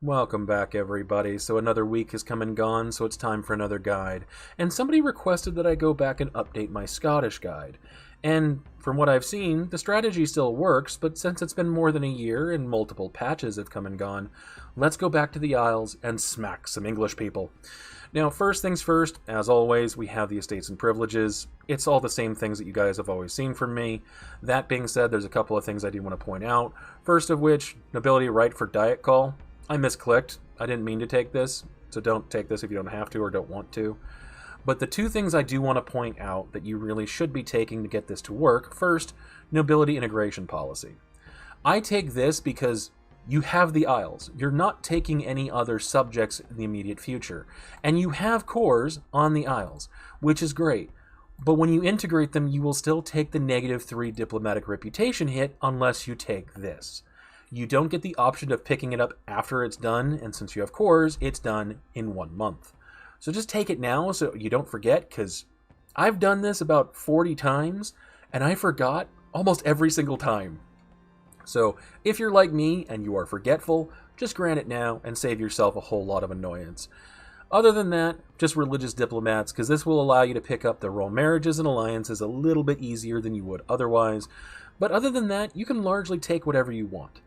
Welcome back, everybody. So another week has come and gone, so it's time for another guide. And somebody requested that I go back and update my Scottish guide. And from what I've seen, the strategy still works, but since it's been more than a year and multiple patches have come and gone, let's go back to the Isles and smack some English people. Now, first things first, as always, we have the estates and privileges. It's all the same things that you guys have always seen from me. That being said, there's a couple of things I do want to point out. First of which, nobility right for diet call. I misclicked. I didn't mean to take this, so don't take this if you don't have to or don't want to. But the two things I do want to point out that you really should be taking to get this to work, first, nobility integration policy. I take this because you have the Isles. You're not taking any other subjects in the immediate future. And you have cores on the Isles, which is great. But when you integrate them, you will still take the -3 diplomatic reputation hit unless you take this. You don't get the option of picking it up after it's done, and since you have cores, it's done in 1 month. So just take it now so you don't forget, because I've done this about 40 times, and I forgot almost every single time. So if you're like me and you are forgetful, just grant it now and save yourself a whole lot of annoyance. Other than that, just religious diplomats, because this will allow you to pick up the royal marriages and alliances a little bit easier than you would otherwise. But other than that, you can largely take whatever you want.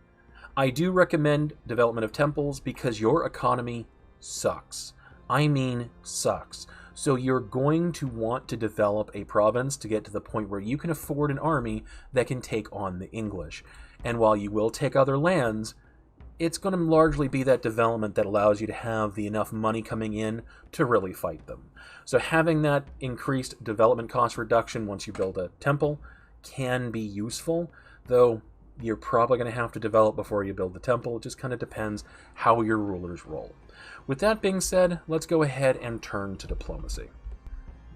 I do recommend development of temples because your economy sucks. I mean sucks. So you're going to want to develop a province to get to the point where you can afford an army that can take on the English. And while you will take other lands, it's going to largely be that development that allows you to have the enough money coming in to really fight them. So having that increased development cost reduction once you build a temple can be useful, though you're probably going to have to develop before you build the temple. It just kind of depends how your rulers roll. With that being said, let's go ahead and turn to diplomacy.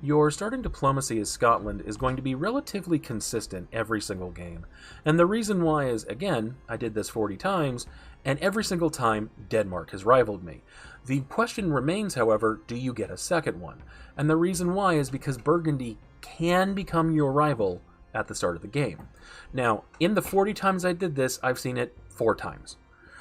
Your starting diplomacy as Scotland is going to be relatively consistent every single game. And the reason why is, again, I did this 40 times, and every single time Denmark has rivaled me. The question remains, however, do you get a second one? And the reason why is because Burgundy can become your rival at the start of the game. Now, in the 40 times I did this, I've seen it 4 times.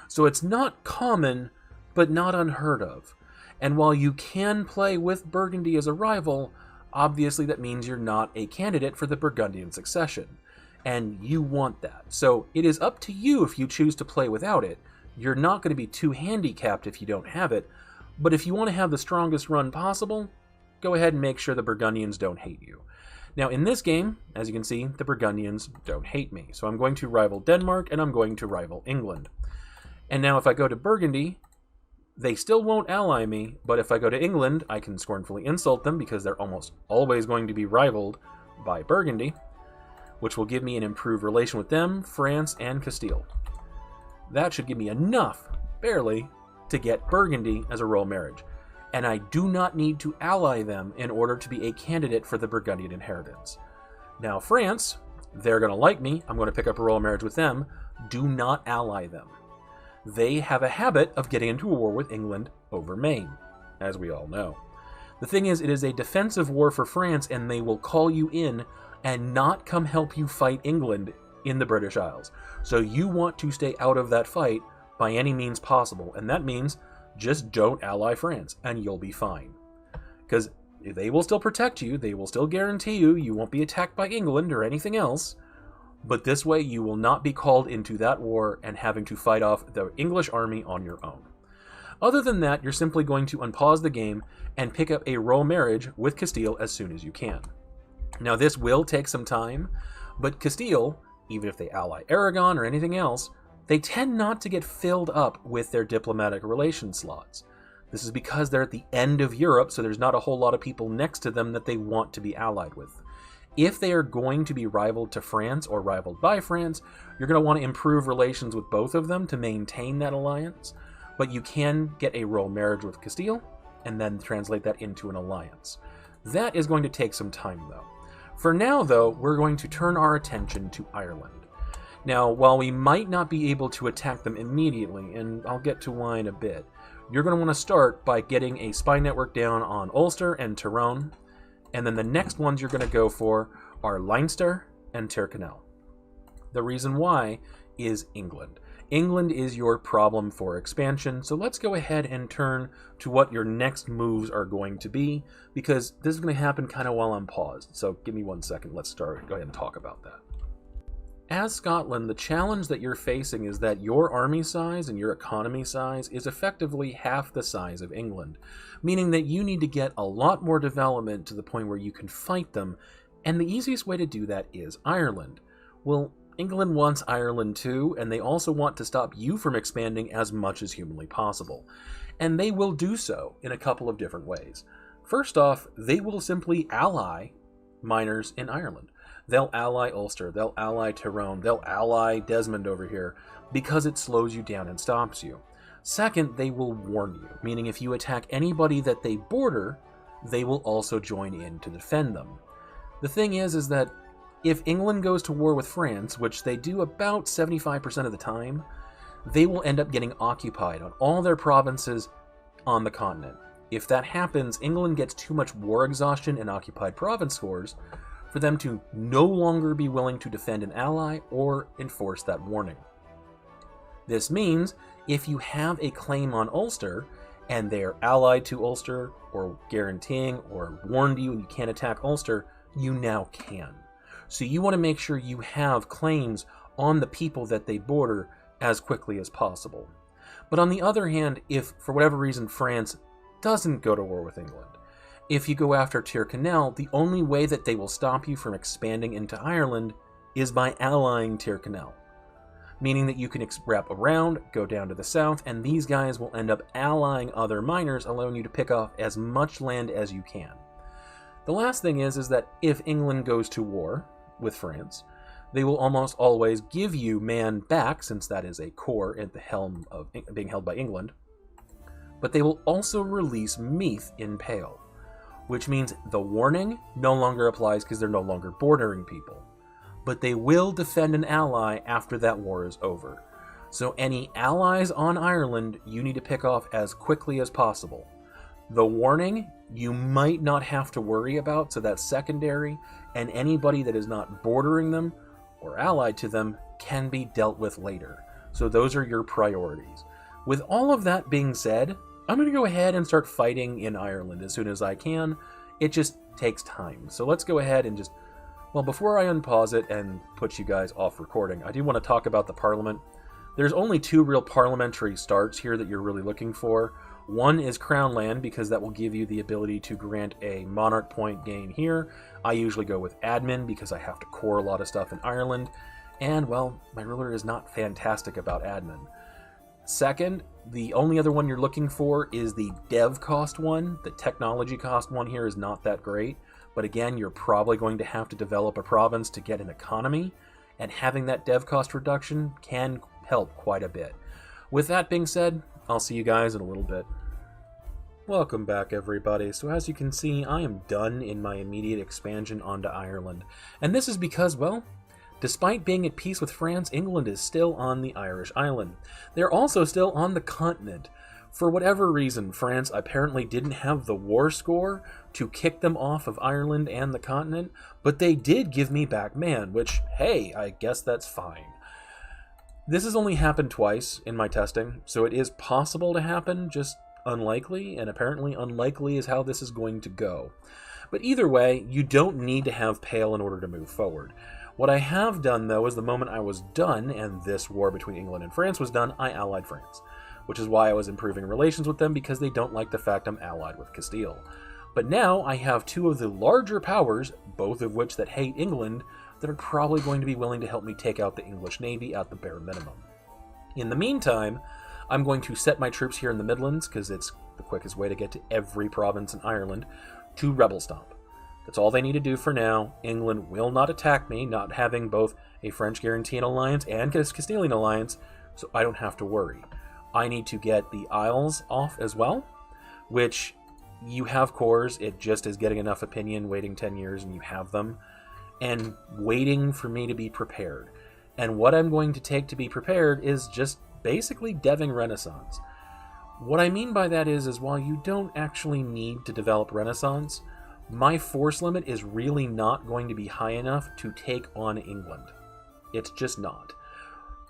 So it's not common, but not unheard of. And while you can play with Burgundy as a rival, obviously that means you're not a candidate for the Burgundian succession. And you want that. So it is up to you if you choose to play without it. You're not going to be too handicapped if you don't have it. But if you want to have the strongest run possible, go ahead and make sure the Burgundians don't hate you. Now, in this game, as you can see, the Burgundians don't hate me. So I'm going to rival Denmark, and I'm going to rival England. And now if I go to Burgundy, they still won't ally me, but if I go to England, I can scornfully insult them because they're almost always going to be rivaled by Burgundy, which will give me an improved relation with them, France, and Castile. That should give me enough, barely, to get Burgundy as a royal marriage. And I do not need to ally them in order to be a candidate for the Burgundian inheritance. Now, France, they're going to like me. I'm going to pick up a royal marriage with them. Do not ally them. They have a habit of getting into a war with England over Maine, as we all know. The thing is, it is a defensive war for France, and they will call you in and not come help you fight England in the British Isles. So you want to stay out of that fight by any means possible, and that means just don't ally France, and you'll be fine. Because they will still protect you, they will still guarantee you won't be attacked by England or anything else, but this way you will not be called into that war and having to fight off the English army on your own. Other than that, you're simply going to unpause the game and pick up a royal marriage with Castile as soon as you can. Now this will take some time, but Castile, even if they ally Aragon or anything else, they tend not to get filled up with their diplomatic relation slots. This is because they're at the end of Europe, so there's not a whole lot of people next to them that they want to be allied with. If they are going to be rivaled to France or rivaled by France, you're going to want to improve relations with both of them to maintain that alliance, but you can get a royal marriage with Castile and then translate that into an alliance. That is going to take some time, though. For now, though, we're going to turn our attention to Ireland. Now, while we might not be able to attack them immediately, and I'll get to why in a bit, you're going to want to start by getting a spy network down on Ulster and Tyrone, and then the next ones you're going to go for are Leinster and Tyrconnell. The reason why is England. England is your problem for expansion, so let's go ahead and turn to what your next moves are going to be, because this is going to happen kind of while I'm paused. So give me 1 second, let's go ahead and talk about that. As Scotland, the challenge that you're facing is that your army size and your economy size is effectively half the size of England, meaning that you need to get a lot more development to the point where you can fight them, and the easiest way to do that is Ireland. Well, England wants Ireland too, and they also want to stop you from expanding as much as humanly possible. And they will do so in a couple of different ways. First off, they will simply ally miners in Ireland. They'll ally Ulster, they'll ally Tyrone, they'll ally Desmond over here, because it slows you down and stops you. Second, they will warn you, meaning if you attack anybody that they border, they will also join in to defend them. The thing is that if England goes to war with France, which they do about 75% of the time, they will end up getting occupied on all their provinces on the continent. If that happens, England gets too much war exhaustion and occupied province scores for them to no longer be willing to defend an ally or enforce that warning. This means if you have a claim on Ulster, and they're allied to Ulster, or guaranteeing, or warned you and you can't attack Ulster, you now can. So you want to make sure you have claims on the people that they border as quickly as possible. But on the other hand, if for whatever reason France doesn't go to war with England, if you go after Tyrconnell, the only way that they will stop you from expanding into Ireland is by allying Tyrconnell. Meaning that you can wrap around, go down to the south, and these guys will end up allying other miners, allowing you to pick off as much land as you can. The last thing is that if England goes to war with France, they will almost always give you Man back, since that is a core at the helm of being held by England, but they will also release Meath in Pale, which means the warning no longer applies because they're no longer bordering people, but they will defend an ally after that war is over. So any allies on Ireland you need to pick off as quickly as possible. The warning you might not have to worry about, so that's secondary, and anybody that is not bordering them or allied to them can be dealt with later. So those are your priorities. With all of that being said, I'm going to go ahead and start fighting in Ireland as soon as I can. It just takes time. So let's go ahead and just... Well, before I unpause it and put you guys off recording, I do want to talk about the Parliament. There's only 2 real parliamentary starts here that you're really looking for. One is Crown Land, because that will give you the ability to grant a monarch point gain here. I usually go with Admin because I have to core a lot of stuff in Ireland. And, well, my ruler is not fantastic about Admin. Second, the only other one you're looking for is the dev cost one. The technology cost one here is not that great. But again, you're probably going to have to develop a province to get an economy. And having that dev cost reduction can help quite a bit. With that being said, I'll see you guys in a little bit. Welcome back, everybody. So as you can see, I am done in my immediate expansion onto Ireland. And this is because, well, despite being at peace with France, England is still on the Irish island. They're also still on the continent. For whatever reason, France apparently didn't have the war score to kick them off of Ireland and the continent, but they did give me back Man, which, hey, I guess that's fine. This has only happened twice in my testing, so it is possible to happen, just unlikely, and apparently unlikely is how this is going to go. But either way, you don't need to have Pale in order to move forward. What I have done, though, is the moment I was done, and this war between England and France was done, I allied France, which is why I was improving relations with them, because they don't like the fact I'm allied with Castile. But now I have 2 of the larger powers, both of which that hate England, that are probably going to be willing to help me take out the English Navy at the bare minimum. In the meantime, I'm going to set my troops here in the Midlands, because it's the quickest way to get to every province in Ireland, to rebel stomp. That's all they need to do for now. England will not attack me, not having both a French Guaranteeing alliance and a Castilian alliance, so I don't have to worry. I need to get the Isles off as well, which you have cores. It just is getting enough opinion, waiting 10 years, and you have them, and waiting for me to be prepared. And what I'm going to take to be prepared is just basically deving Renaissance. What I mean by that is while you don't actually need to develop Renaissance, my force limit is really not going to be high enough to take on England. It's just not.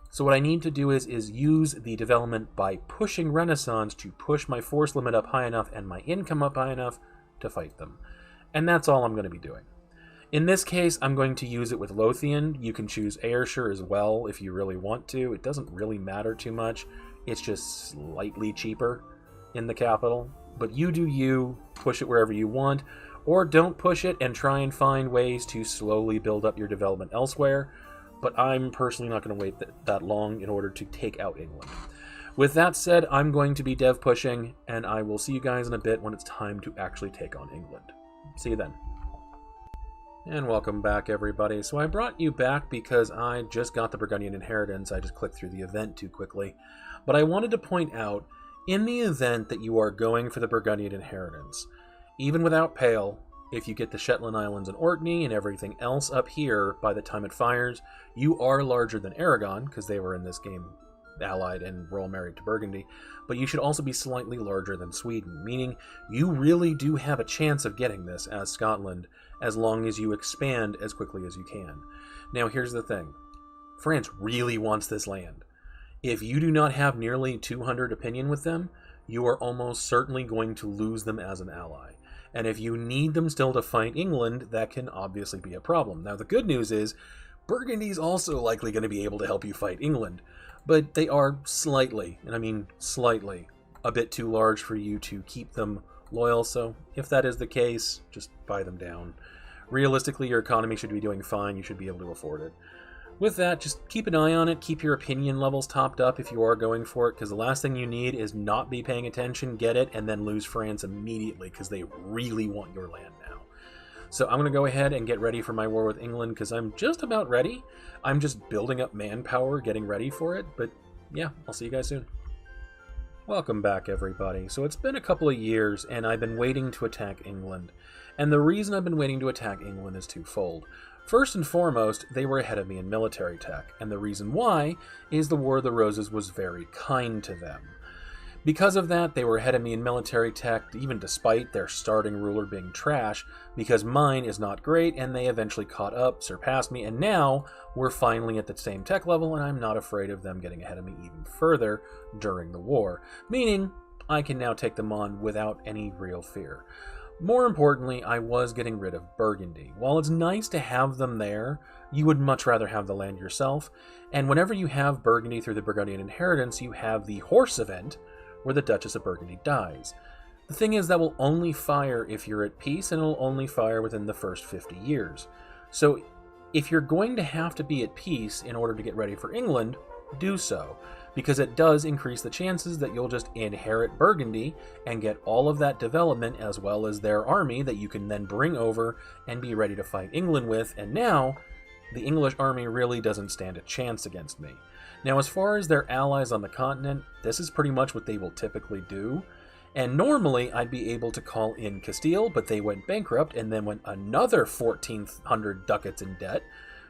So what I need to do is use the development by pushing Renaissance to push my force limit up high enough and my income up high enough to fight them. And that's all I'm going to be doing. In this case, I'm going to use it with Lothian. You can choose Ayrshire as well if you really want to. It doesn't really matter too much. It's just slightly cheaper in the capital. But you do you, push it wherever you want, or don't push it and try and find ways to slowly build up your development elsewhere. But I'm personally not going to wait that long in order to take out England. With that said, I'm going to be dev pushing, and I will see you guys in a bit when it's time to actually take on England. See you then. And welcome back, everybody. So I brought you back because I just got the Burgundian Inheritance. I just clicked through the event too quickly. But I wanted to point out, in the event that you are going for the Burgundian Inheritance, even without Pale, if you get the Shetland Islands and Orkney and everything else up here by the time it fires, you are larger than Aragon, because they were in this game allied and royal married to Burgundy, but you should also be slightly larger than Sweden, meaning you really do have a chance of getting this as Scotland, as long as you expand as quickly as you can. Now here's the thing. France really wants this land. If you do not have nearly 200 opinion with them, you are almost certainly going to lose them as an ally. And if you need them still to fight England, that can obviously be a problem. Now the good news is, Burgundy's also likely going to be able to help you fight England, but they are slightly, and I mean slightly, a bit too large for you to keep them loyal, so if that is the case, just buy them down. Realistically, your economy should be doing fine, you should be able to afford it. With that, just keep an eye on it, keep your opinion levels topped up if you are going for it, because the last thing you need is not be paying attention, get it, and then lose France immediately, because they really want your land now. So I'm going to go ahead and get ready for my war with England, because I'm just about ready. I'm just building up manpower, getting ready for it, but yeah, I'll see you guys soon. Welcome back, everybody. So it's been a couple of years, and I've been waiting to attack England. And the reason I've been waiting to attack England is twofold. First and foremost, they were ahead of me in military tech, and the reason why is the War of the Roses was very kind to them. Because of that, they were ahead of me in military tech, even despite their starting ruler being trash, because mine is not great, and they eventually caught up, surpassed me, and now we're finally at the same tech level, and I'm not afraid of them getting ahead of me even further during the war, meaning I can now take them on without any real fear. More importantly, I was getting rid of Burgundy. While it's nice to have them there, you would much rather have the land yourself, and whenever you have Burgundy through the Burgundian Inheritance, you have the horse event, where the Duchess of Burgundy dies. The thing is, that will only fire if you're at peace, and it'll only fire within the first 50 years. So if you're going to have to be at peace in order to get ready for England, do so, because it does increase the chances that you'll just inherit Burgundy and get all of that development as well as their army that you can then bring over and be ready to fight England with, and now the English army really doesn't stand a chance against me. Now, as far as their allies on the continent, this is pretty much what they will typically do. And normally, I'd be able to call in Castile, but they went bankrupt and then went another 1,400 ducats in debt,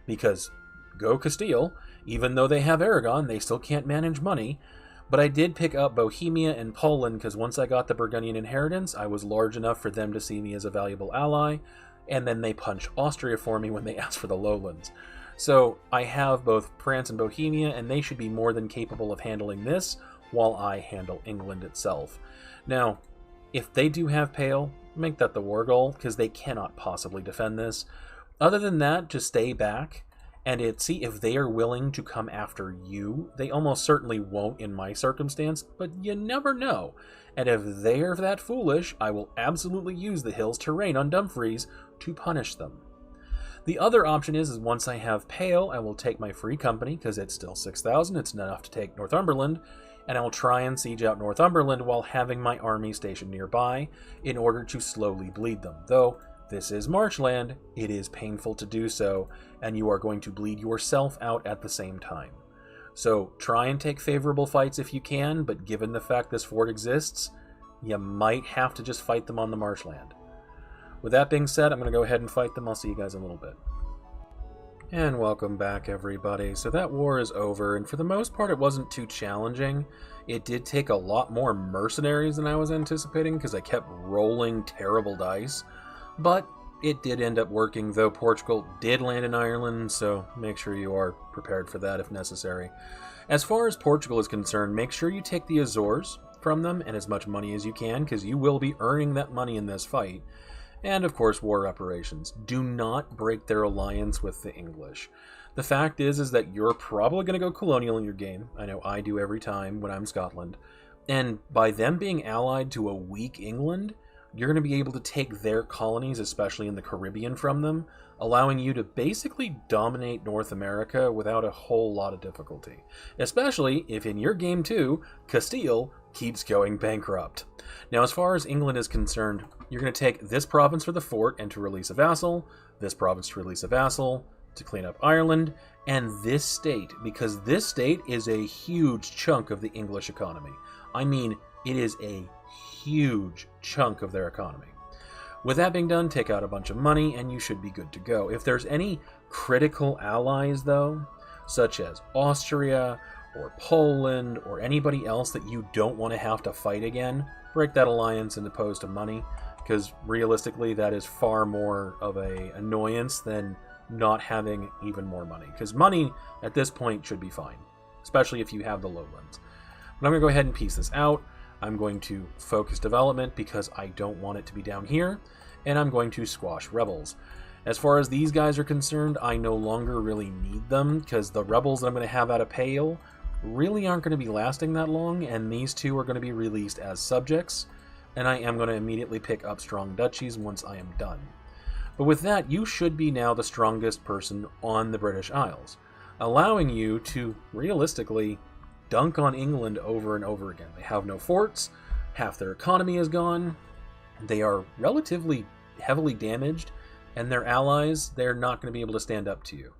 because go Castile, even though they have Aragon, they still can't manage money. But I did pick up Bohemia and Poland, because once I got the Burgundian Inheritance, I was large enough for them to see me as a valuable ally, and then they punched Austria for me when they asked for the lowlands. So I have both France and Bohemia, and they should be more than capable of handling this, while I handle England itself. Now, if they do have Pale, make that the war goal, because they cannot possibly defend this. Other than that, just stay back, and see if they are willing to come after you. They almost certainly won't in my circumstance, but you never know. And if they are that foolish, I will absolutely use the Hills terrain on Dumfries to punish them. The other option is once I have Pale, I will take my free company, because it's still 6,000, it's not enough to take Northumberland, and I will try and siege out Northumberland while having my army stationed nearby in order to slowly bleed them. Though this is marshland, it is painful to do so, and you are going to bleed yourself out at the same time. So try and take favorable fights if you can, but given the fact this fort exists, you might have to just fight them on the marshland. With that being said, I'm going to go ahead and fight them. I'll see you guys in a little bit. And welcome back, everybody. So that war is over, and for the most part it wasn't too challenging. It did take a lot more mercenaries than I was anticipating, because I kept rolling terrible dice. But It did end up working, though Portugal did land in Ireland, so make sure you are prepared for that if necessary. As far as Portugal is concerned, make sure you take the Azores from them and as much money as you can, because you will be earning that money in this fight. And of course, war reparations. Do not break their alliance with the English. The fact is that you're probably going to go colonial in your game. I know I do every time when I'm Scotland. And by them being allied to a weak England, you're going to be able to take their colonies, especially in the Caribbean, from them, allowing you to basically dominate North America without a whole lot of difficulty. Especially if in your game too, Castile keeps going bankrupt. Now, as far as England is concerned, you're going to take this province for the fort and to release a vassal, this province to release a vassal, to clean up Ireland, and this state, because this state is a huge chunk of the English economy. I mean, it is a huge chunk of their economy. With that being done, take out a bunch of money and you should be good to go. If there's any critical allies, though, such as Austria or Poland or anybody else that you don't want to have to fight again, break that alliance and oppose to money, because realistically that is far more of an annoyance than not having even more money, because money at this point should be fine, especially if you have the lowlands. But I'm going to go ahead and piece this out. I'm going to focus development because I don't want it to be down here, and I'm going to squash rebels. As far as these guys are concerned, I no longer really need them, because the rebels that I'm going to have out of Pale really aren't going to be lasting that long, and these two are going to be released as subjects, and I am going to immediately pick up strong duchies once I am done. But with that, you should be now the strongest person on the British Isles, allowing you to realistically dunk on England over and over again. They have no forts, half their economy is gone, they are relatively heavily damaged, and their allies, they're not going to be able to stand up to you.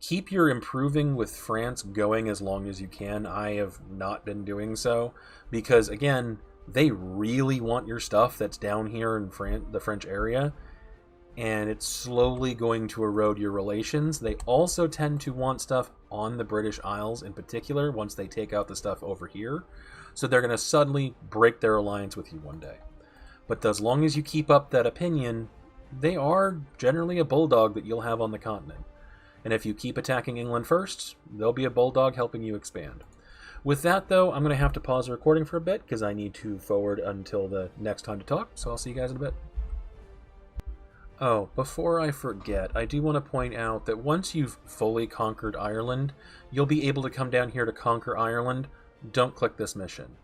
Keep your improving with France going as long as you can. I have not been doing so, because again, they really want your stuff that's down here in the French area, and it's slowly going to erode your relations. They also tend to want stuff on the British Isles in particular once they take out the stuff over here. So they're going to suddenly break their alliance with you one day. But as long as you keep up that opinion, they are generally a bulldog that you'll have on the continent. And if you keep attacking England first, they'll be a bulldog helping you expand. With that, though, I'm going to have to pause the recording for a bit because I need to forward until the next time to talk. So I'll see you guys in a bit. Oh, before I forget, I do want to point out that once you've fully conquered Ireland, you'll be able to come down here to conquer Ireland. Don't click this mission.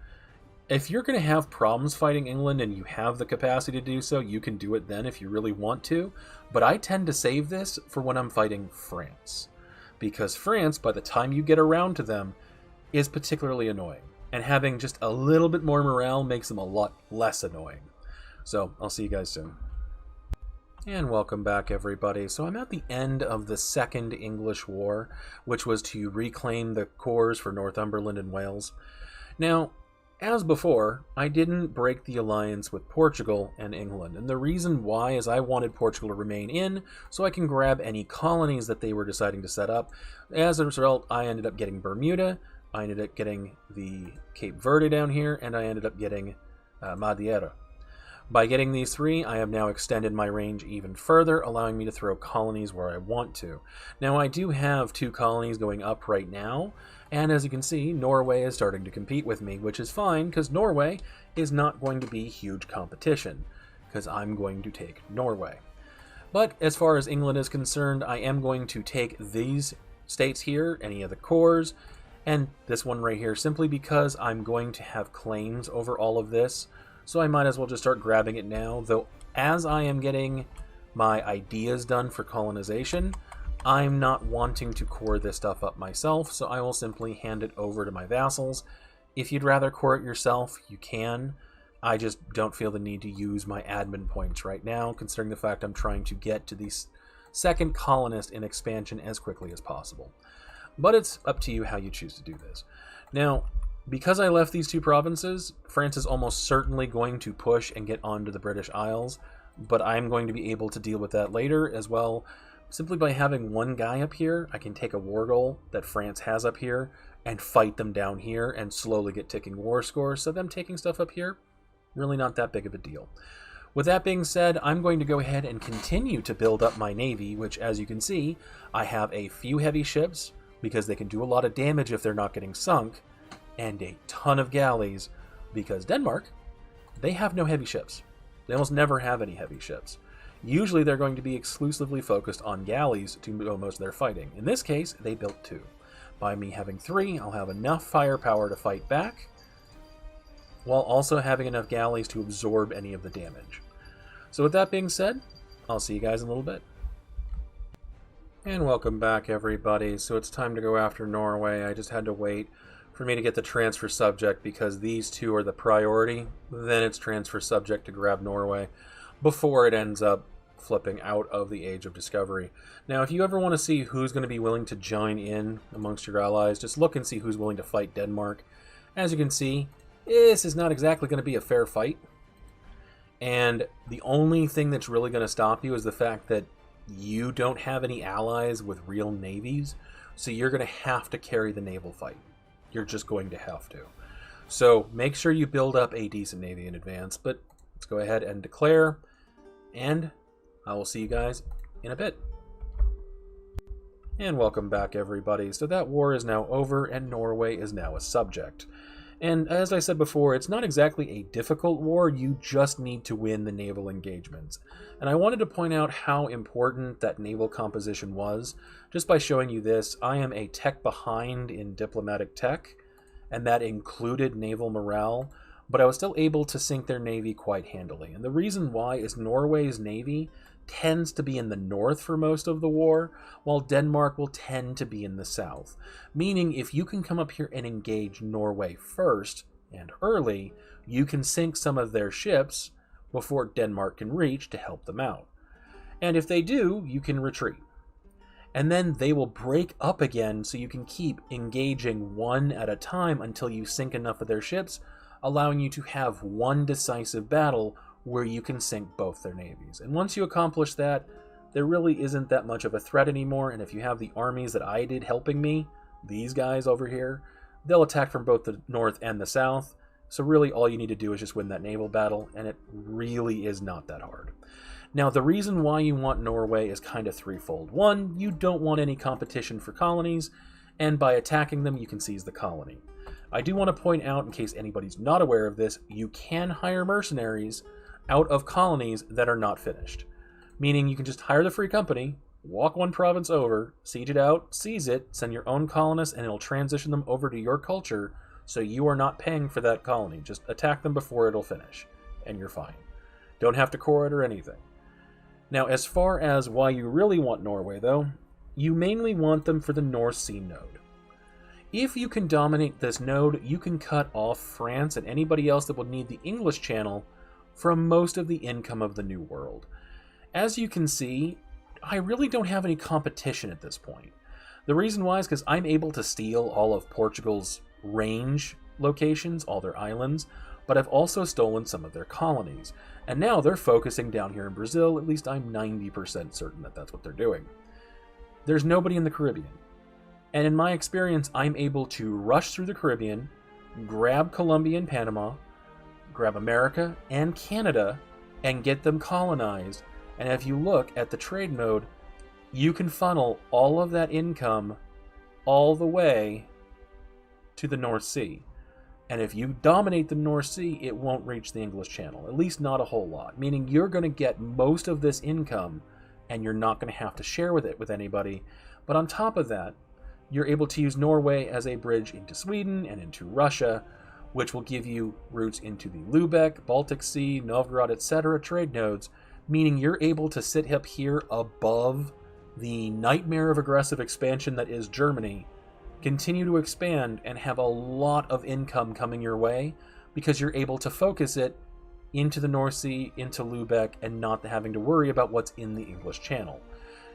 If you're going to have problems fighting England and you have the capacity to do so, you can do it then if you really want to. But I tend to save this for when I'm fighting France. Because France, by the time you get around to them, is particularly annoying. And having just a little bit more morale makes them a lot less annoying. So, I'll see you guys soon. And welcome back, everybody. So I'm at the end of the Second English War, which was to reclaim the cores for Northumberland and Wales. Now, as before, I didn't break the alliance with Portugal and England, and the reason why is I wanted Portugal to remain in so I can grab any colonies that they were deciding to set up. As a result, I ended up getting Bermuda, I ended up getting the Cape Verde down here, and I ended up getting Madeira. By getting these three, I have now extended my range even further, allowing me to throw colonies where I want to. Now, I do have 2 colonies going up right now, and as you can see, Norway is starting to compete with me, which is fine, because Norway is not going to be huge competition, because I'm going to take Norway. But as far as England is concerned, I am going to take these states here, any of the cores, and this one right here, simply because I'm going to have claims over all of this. So I might as well just start grabbing it now, though as I am getting my ideas done for colonization, I'm not wanting to core this stuff up myself, so I will simply hand it over to my vassals. If you'd rather core it yourself, you can. I just don't feel the need to use my admin points right now, considering the fact I'm trying to get to the second colonist in expansion as quickly as possible. But it's up to you how you choose to do this. Now, because I left these 2 provinces, France is almost certainly going to push and get onto the British Isles, but I'm going to be able to deal with that later as well. Simply by having one guy up here, I can take a war goal that France has up here and fight them down here and slowly get ticking war scores, so them taking stuff up here, really not that big of a deal. With that being said, I'm going to go ahead and continue to build up my navy, which, as you can see, I have a few heavy ships, because they can do a lot of damage if they're not getting sunk, and a ton of galleys, because Denmark, they have no heavy ships. They almost never have any heavy ships. Usually they're going to be exclusively focused on galleys to do most of their fighting. In this case, they built 2. By me having 3, I'll have enough firepower to fight back, while also having enough galleys to absorb any of the damage. So with that being said, I'll see you guys in a little bit. And welcome back, everybody. So it's time to go after Norway. I just had to wait for me to get the transfer subject because these 2 are the priority. Then it's transfer subject to grab Norway before it ends up flipping out of the Age of Discovery. Now, if you ever want to see who's going to be willing to join in amongst your allies, just look and see who's willing to fight Denmark. As you can see, this is not exactly going to be a fair fight. And the only thing that's really going to stop you is the fact that you don't have any allies with real navies, so you're going to have to carry the naval fight. You're just going to have to. So make sure you build up a decent navy in advance, but let's go ahead and declare, and I will see you guys in a bit. And welcome back, everybody. So that war is now over, and Norway is now a subject. And as I said before, it's not exactly a difficult war, you just need to win the naval engagements. And I wanted to point out how important that naval composition was, just by showing you this. I am a tech behind in diplomatic tech, and that included naval morale, but I was still able to sink their navy quite handily. And the reason why is Norway's navy tends to be in the north for most of the war, while Denmark will tend to be in the south. Meaning, if you can come up here and engage Norway first, and early, you can sink some of their ships before Denmark can reach to help them out. And if they do, you can retreat. And then they will break up again, so you can keep engaging one at a time until you sink enough of their ships, allowing you to have one decisive battle where you can sink both their navies. And once you accomplish that, there really isn't that much of a threat anymore, and if you have the armies that I did helping me, these guys over here, they'll attack from both the north and the south, so really all you need to do is just win that naval battle, and it really is not that hard. Now, the reason why you want Norway is kind of threefold. One, you don't want any competition for colonies, and by attacking them, you can seize the colony. I do want to point out, in case anybody's not aware of this, you can hire mercenaries out of colonies that are not finished. Meaning you can just hire the free company, walk one province over, siege it out, seize it, send your own colonists, and it'll transition them over to your culture, so you are not paying for that colony. Just attack them before it'll finish, and you're fine. Don't have to core it or anything. Now, as far as why you really want Norway, though, you mainly want them for the North Sea node. If you can dominate this node, you can cut off France and anybody else that will need the English Channel from most of the income of the New World. As you can see, I really don't have any competition at this point. The reason why is because I'm able to steal all of Portugal's range locations, all their islands, but I've also stolen some of their colonies. And now they're focusing down here in Brazil. At least I'm 90% certain that that's what they're doing. There's nobody in the Caribbean. And in my experience, I'm able to rush through the Caribbean, grab Colombia and Panama, grab America and Canada, and get them colonized. And if you look at the trade mode, you can funnel all of that income all the way to the North Sea. And if you dominate the North Sea, it won't reach the English Channel, at least not a whole lot. Meaning you're going to get most of this income, and you're not going to have to share with it with anybody. But on top of that, you're able to use Norway as a bridge into Sweden and into Russia, which will give you routes into the Lubeck, Baltic Sea, Novgorod, etc. trade nodes, meaning you're able to sit up here above the nightmare of aggressive expansion that is Germany, continue to expand, and have a lot of income coming your way because you're able to focus it into the North Sea, into Lubeck, and not having to worry about what's in the English Channel.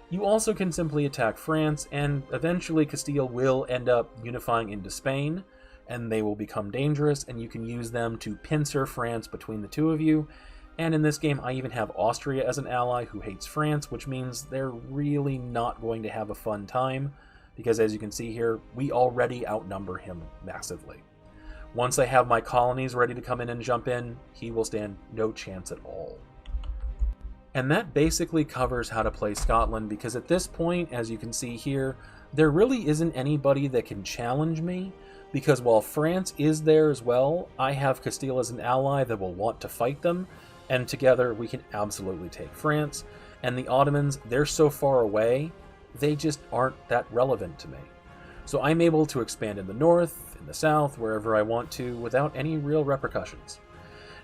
You also can simply attack France, and eventually Castile will end up unifying into Spain, and they will become dangerous, and you can use them to pincer France between the two of you. And in this game, I even have Austria as an ally who hates France, which means they're really not going to have a fun time, because as you can see here, we already outnumber him massively. Once I have my colonies ready to come in and jump in, he will stand no chance at all. And that basically covers how to play Scotland, because at this point, as you can see here, there really isn't anybody that can challenge me, because while France is there as well, I have Castile as an ally that will want to fight them, and together we can absolutely take France. And the Ottomans, they're so far away, they just aren't that relevant to me. So I'm able to expand in the north, in the south, wherever I want to, without any real repercussions.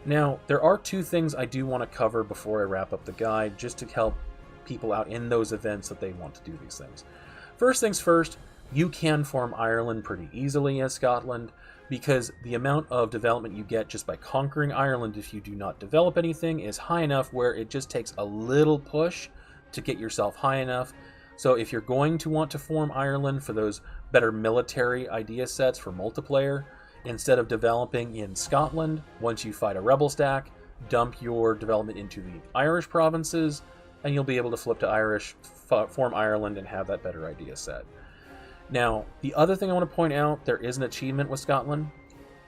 Now, there are two things I do want to cover before I wrap up the guide, just to help people out in those events that they want to do these things. First things first, you can form Ireland pretty easily as Scotland, because the amount of development you get just by conquering Ireland if you do not develop anything is high enough where it just takes a little push to get yourself high enough. So if you're going to want to form Ireland for those better military idea sets for multiplayer, instead of developing in Scotland, once you fight a rebel stack, dump your development into the Irish provinces, and you'll be able to flip to Irish, form Ireland, and have that better idea set. Now, the other thing I want to point out, there is an achievement with Scotland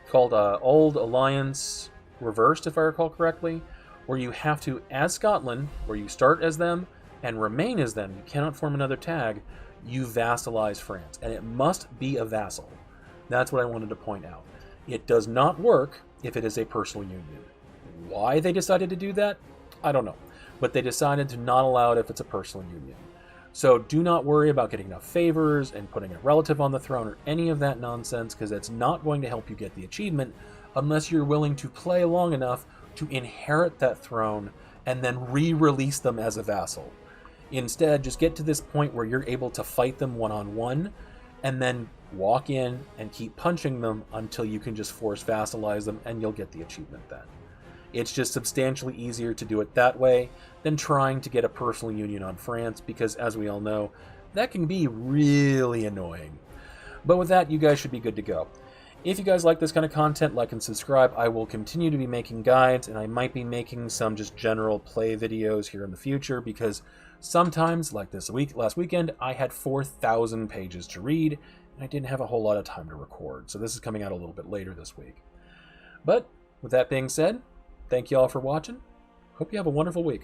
called Old Alliance Reversed, if I recall correctly, where you have to, as Scotland, where you start as them and remain as them, you cannot form another tag, you vassalize France, and it must be a vassal. That's what I wanted to point out. It does not work if it is a personal union. Why they decided to do that, I don't know. But they decided to not allow it if it's a personal union. So do not worry about getting enough favors and putting a relative on the throne or any of that nonsense, because it's not going to help you get the achievement unless you're willing to play long enough to inherit that throne and then re-release them as a vassal. Instead, just get to this point where you're able to fight them one-on-one, and then walk in and keep punching them until you can just force vassalize them, and you'll get the achievement then. It's just substantially easier to do it that way than trying to get a personal union on France, because as we all know, that can be really annoying. But with that, you guys should be good to go. If you guys like this kind of content, like and subscribe. I will continue to be making guides, and I might be making some just general play videos here in the future, because sometimes, like last weekend, I had 4,000 pages to read, and I didn't have a whole lot of time to record, so this is coming out a little bit later this week. But with that being said, thank you all for watching. Hope you have a wonderful week.